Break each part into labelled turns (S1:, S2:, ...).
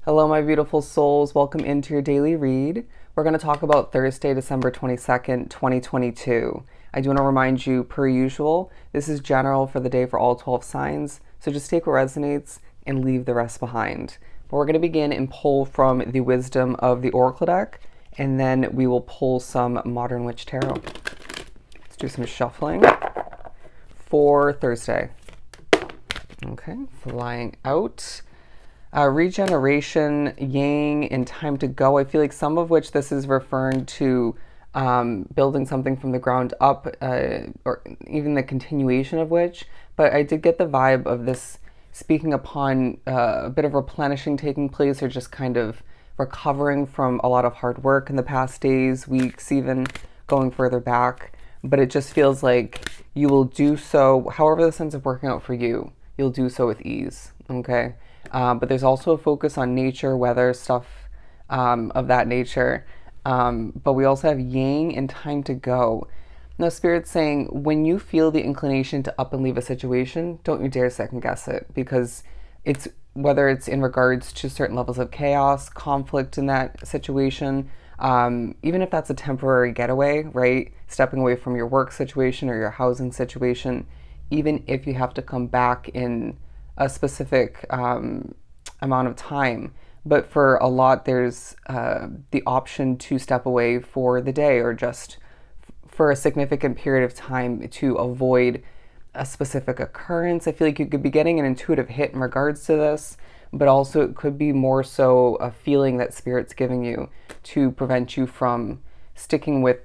S1: Hello, my beautiful souls. Welcome into your daily read. We're going to talk about Thursday, December 22nd, 2022. I do want to remind you, per usual, this is general for the day for all 12 signs, so just take what resonates and leave the rest behind. But we're going to begin and pull from the wisdom of the Oracle deck, and then we will pull some Modern Witch Tarot. Let's do some shuffling for Thursday. Okay, flying out. Regeneration, yang, and time to go. I feel like some of which this is referring to building something from the ground up, or even the continuation of which. But I did get the vibe of this speaking upon a bit of replenishing taking place, or just kind of recovering from a lot of hard work in the past days, weeks, even going further back. But it just feels like you will do so, however this ends up working out for you, you'll do so with ease, okay? But there's also a focus on nature, weather, stuff of that nature. But we also have yang and time to go. Now, Spirit's saying, when you feel the inclination to up and leave a situation, don't you dare second guess it, because it's whether it's in regards to certain levels of chaos, conflict in that situation, even if that's a temporary getaway, right? Stepping away from your work situation or your housing situation, even if you have to come back in a specific amount of time. But for a lot, there's the option to step away for the day, or just for a significant period of time to avoid a specific occurrence. I feel like you could be getting an intuitive hit in regards to this, but also it could be more so a feeling that Spirit's giving you to prevent you from sticking with,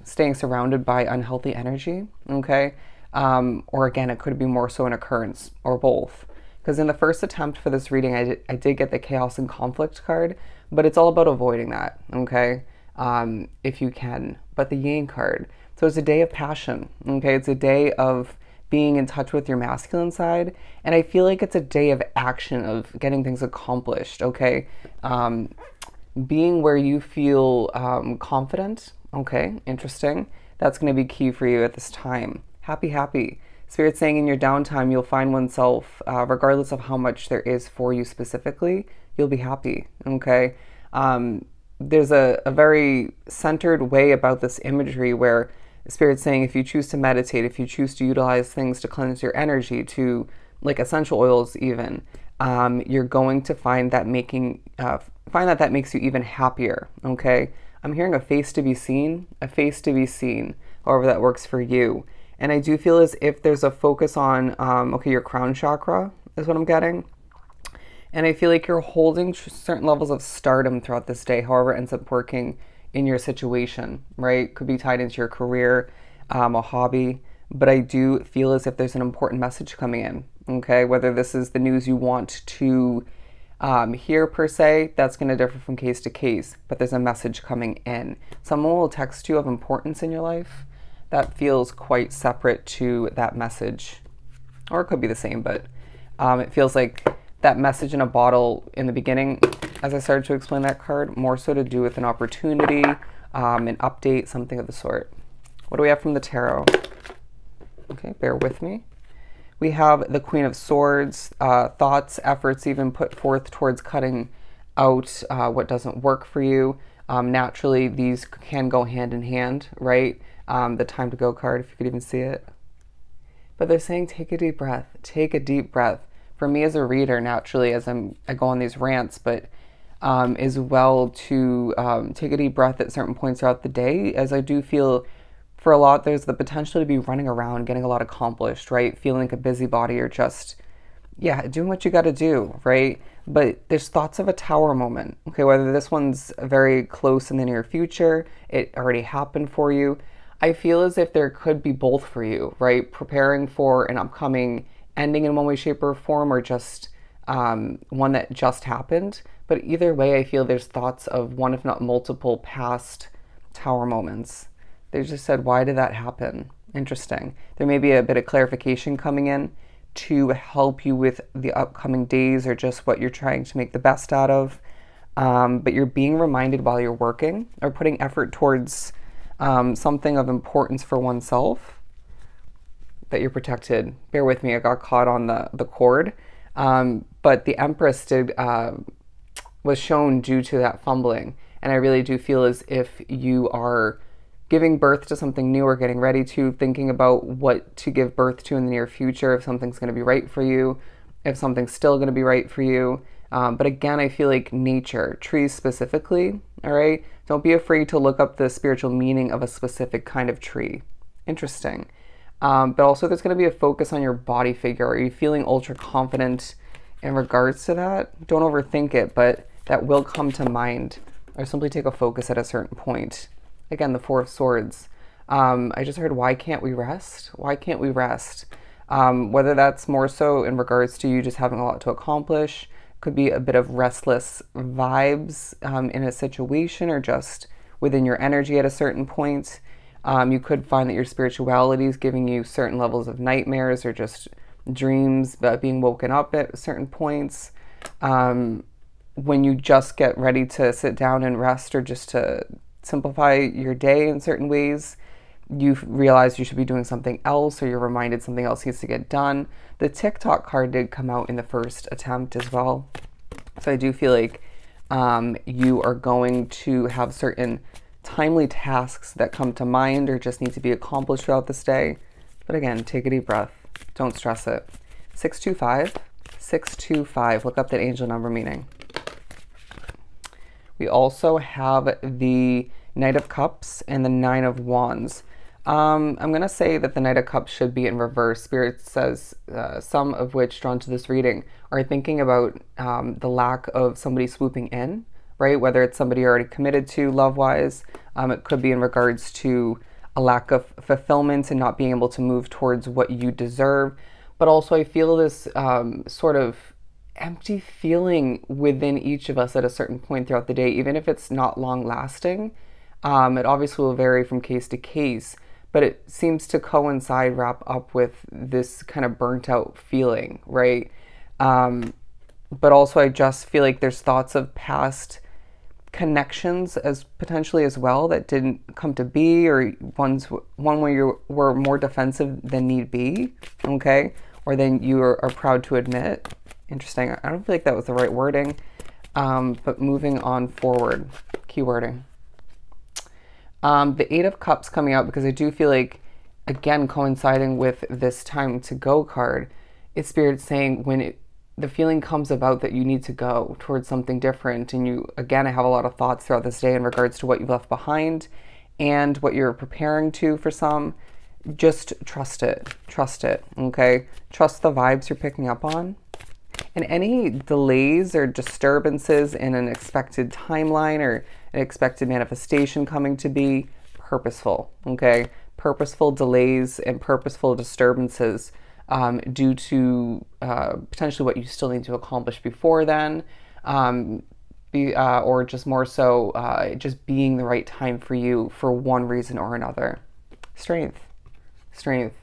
S1: staying surrounded by unhealthy energy, okay? Or again, it could be more so an occurrence, or both. Because in the first attempt for this reading, I did get the Chaos and Conflict card, but it's all about avoiding that, okay? If you can. But the Yang card, so it's a day of passion, okay? It's a day of being in touch with your masculine side, and I feel like it's a day of action, of getting things accomplished, okay? Being where you feel confident, okay? Interesting. That's going to be key for you at this time. Happy. Spirit's saying in your downtime, you'll find oneself, regardless of how much there is for you specifically, you'll be happy, okay? There's a very centered way about this imagery where Spirit's saying if you choose to meditate, if you choose to utilize things to cleanse your energy, to like essential oils even, you're going to find that that makes you even happier, okay? I'm hearing a face to be seen, however that works for you. And I do feel as if there's a focus on, your crown chakra is what I'm getting. And I feel like you're holding certain levels of stardom throughout this day, however it ends up working in your situation, right? Could be tied into your career, a hobby. But I do feel as if there's an important message coming in, okay? Whether this is the news you want to hear per se, that's going to differ from case to case. But there's a message coming in. Someone will text you of importance in your life. That feels quite separate to that message, or it could be the same, but it feels like that message in a bottle in the beginning, as I started to explain that card, more so to do with an opportunity, an update, something of the sort. What do we have from the tarot? Okay, bear with me. We have the Queen of Swords, thoughts, efforts even put forth towards cutting out what doesn't work for you. Naturally, these can go hand in hand, right? The time to go card, if you could even see it. But they're saying take a deep breath. Take a deep breath. For me as a reader, naturally, as I go on these rants, but as well to take a deep breath at certain points throughout the day, as I do feel for a lot there's the potential to be running around, getting a lot accomplished, right? Feeling like a busybody, or just, doing what you got to do, right? But there's thoughts of a tower moment, okay? Whether this one's very close in the near future, it already happened for you. I feel as if there could be both for you, right? Preparing for an upcoming ending in one way, shape, or form, or just one that just happened. But either way, I feel there's thoughts of one, if not multiple, past tower moments. They just said, why did that happen? Interesting. There may be a bit of clarification coming in to help you with the upcoming days, or just what you're trying to make the best out of. But you're being reminded while you're working, or putting effort towards something of importance for oneself, that you're protected. Bear with me, I got caught on the cord. But the Empress did was shown due to that fumbling. And I really do feel as if you are giving birth to something new or getting ready to, thinking about what to give birth to in the near future, if something's going to be right for you, if something's still going to be right for you. But again, I feel like nature, trees specifically, all right? Don't be afraid to look up the spiritual meaning of a specific kind of tree. Interesting. But also there's going to be a focus on your body figure. Are you feeling ultra confident in regards to that? Don't overthink it, but that will come to mind, or simply take a focus at a certain point. Again, the Four of Swords. I just heard, why can't we rest? Why can't we rest? Whether that's more so in regards to you just having a lot to accomplish, could be a bit of restless vibes in a situation, or just within your energy at a certain point. You could find that your spirituality is giving you certain levels of nightmares or just dreams about being woken up at certain points. When you just get ready to sit down and rest, or just to simplify your day in certain ways, you realize you should be doing something else, or you're reminded something else needs to get done. The TikTok card did come out in the first attempt as well. So I do feel like you are going to have certain timely tasks that come to mind or just need to be accomplished throughout this day. But again, take a deep breath. Don't stress it. 625. 625. Look up that angel number meaning. We also have the Knight of Cups and the Nine of Wands. I'm going to say that the Knight of Cups should be in reverse. Spirit says some of which, drawn to this reading, are thinking about the lack of somebody swooping in, right? Whether it's somebody you're already committed to love-wise. It could be in regards to a lack of fulfillment and not being able to move towards what you deserve. But also I feel this sort of empty feeling within each of us at a certain point throughout the day, even if it's not long lasting. It obviously will vary from case to case, but it seems to coincide, wrap up with this kind of burnt out feeling, right? But also I just feel like there's thoughts of past connections as potentially as well that didn't come to be, or one where you were more defensive than need be, okay? Or than you are proud to admit. Interesting. I don't feel like that was the right wording, but moving on forward. Keywording. The Eight of Cups coming out because I do feel like, again, coinciding with this time to go card, it's Spirit saying when the feeling comes about that you need to go towards something different, and you, again, I have a lot of thoughts throughout this day in regards to what you've left behind and what you're preparing to for some. Just trust it. Trust it, okay? Trust the vibes you're picking up on. And any delays or disturbances in an expected timeline or an expected manifestation coming to be, purposeful, okay? Purposeful delays and purposeful disturbances due to potentially what you still need to accomplish before then, or just more so just being the right time for you for one reason or another. Strength. Strength.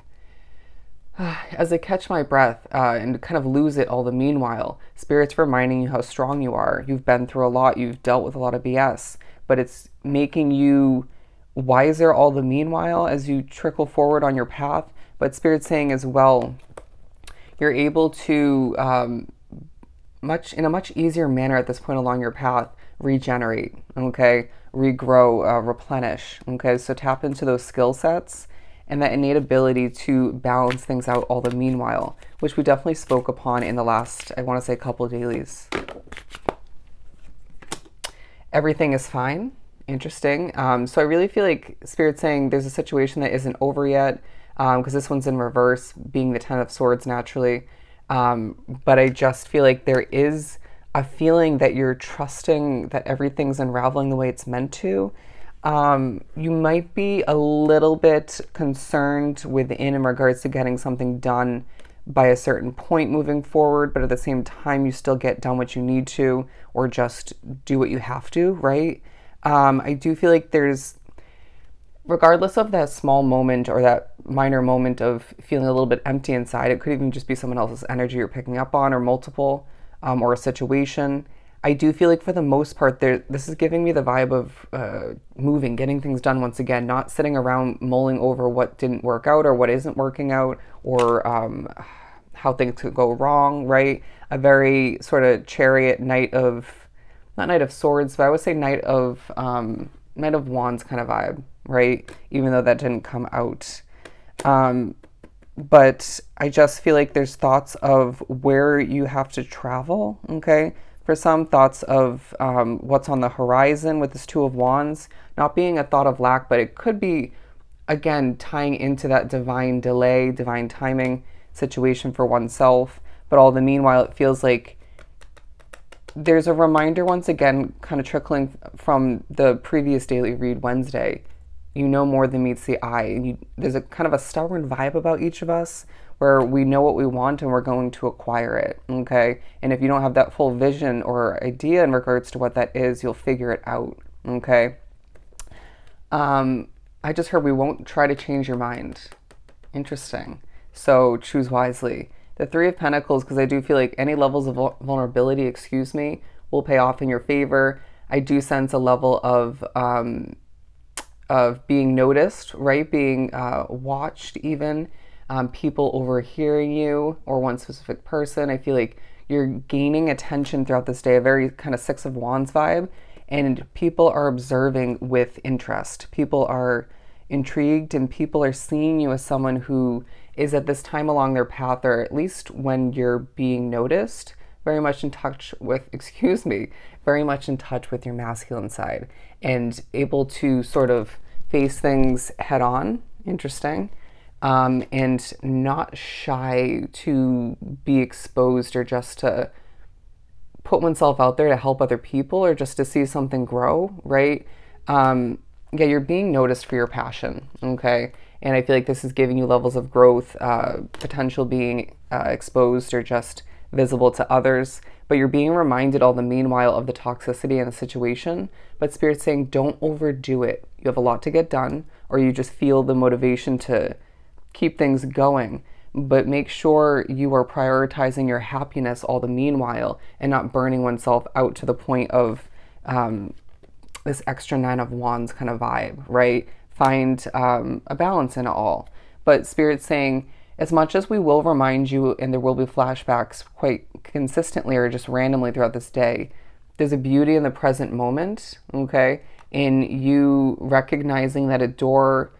S1: As I catch my breath and kind of lose it all the meanwhile, Spirit's reminding you how strong you are. You've been through a lot. You've dealt with a lot of BS, but it's making you wiser all the meanwhile as you trickle forward on your path. But Spirit's saying as well, you're able to, in a much easier manner at this point along your path, regenerate, okay? Regrow, replenish, okay? So tap into those skill sets and that innate ability to balance things out all the meanwhile, which we definitely spoke upon in the last, I want to say, couple of dailies. Everything is fine. Interesting. So I really feel like Spirit's saying there's a situation that isn't over yet, because this one's in reverse, being the Ten of Swords naturally. But I just feel like there is a feeling that you're trusting that everything's unraveling the way it's meant to. You might be a little bit concerned within in regards to getting something done by a certain point moving forward, but at the same time you still get done what you need to, or just do what you have to, right? I do feel like there's, regardless of that small moment or that minor moment of feeling a little bit empty inside, it could even just be someone else's energy you're picking up on, or multiple, or a situation. I do feel like for the most part, this is giving me the vibe of moving, getting things done once again, not sitting around mulling over what didn't work out or what isn't working out, or how things could go wrong, right? A very sort of Chariot, Knight of, not Knight of Swords, but I would say Knight of Wands kind of vibe, right? Even though that didn't come out. But I just feel like there's thoughts of where you have to travel, okay? For some, thoughts of what's on the horizon with this Two of Wands, not being a thought of lack, but it could be, again, tying into that divine delay, divine timing situation for oneself. But all the meanwhile, it feels like there's a reminder once again, kind of trickling from the previous daily read Wednesday. You know more than meets the eye. And there's a kind of a stubborn vibe about each of us where we know what we want and we're going to acquire it, okay? And if you don't have that full vision or idea in regards to what that is, you'll figure it out, okay? I just heard we won't try to change your mind. Interesting. So choose wisely. The Three of Pentacles, because I do feel like any levels of vulnerability, will pay off in your favor. I do sense a level of being noticed, right? Being watched even. People overhearing you or one specific person. I feel like you're gaining attention throughout this day, a very kind of Six of Wands vibe. And people are observing with interest. People are intrigued and people are seeing you as someone who is at this time along their path, or at least when you're being noticed, very much in touch with, very much in touch with your masculine side and able to sort of face things head on. Interesting. And not shy to be exposed or just to put oneself out there to help other people or just to see something grow, right? Yeah, you're being noticed for your passion, okay? And I feel like this is giving you levels of growth, potential being exposed or just visible to others, but you're being reminded all the meanwhile of the toxicity in the situation. But Spirit's saying don't overdo it. You have a lot to get done, or you just feel the motivation to keep things going. But make sure you are prioritizing your happiness all the meanwhile and not burning oneself out to the point of this extra Nine of Wands kind of vibe, right? Find a balance in it all. But Spirit's saying, as much as we will remind you, and there will be flashbacks quite consistently or just randomly throughout this day, there's a beauty in the present moment, okay? In you recognizing that a door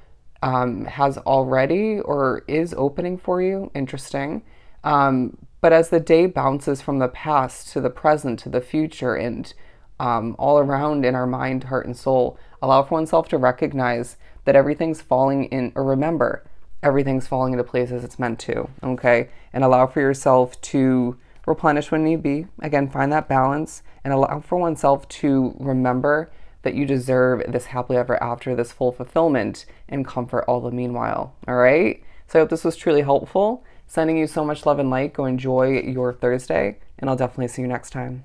S1: has already or is opening for you. Interesting. But as the day bounces from the past to the present to the future and all around in our mind, heart, and soul, allow for oneself to recognize that everything's falling in, or remember, everything's falling into place as it's meant to, okay? And allow for yourself to replenish when need be. Again, find that balance and allow for oneself to remember that you deserve this happily ever after, this full fulfillment and comfort all the meanwhile, all right? So I hope this was truly helpful. Sending you so much love and light. Go enjoy your Thursday, and I'll definitely see you next time.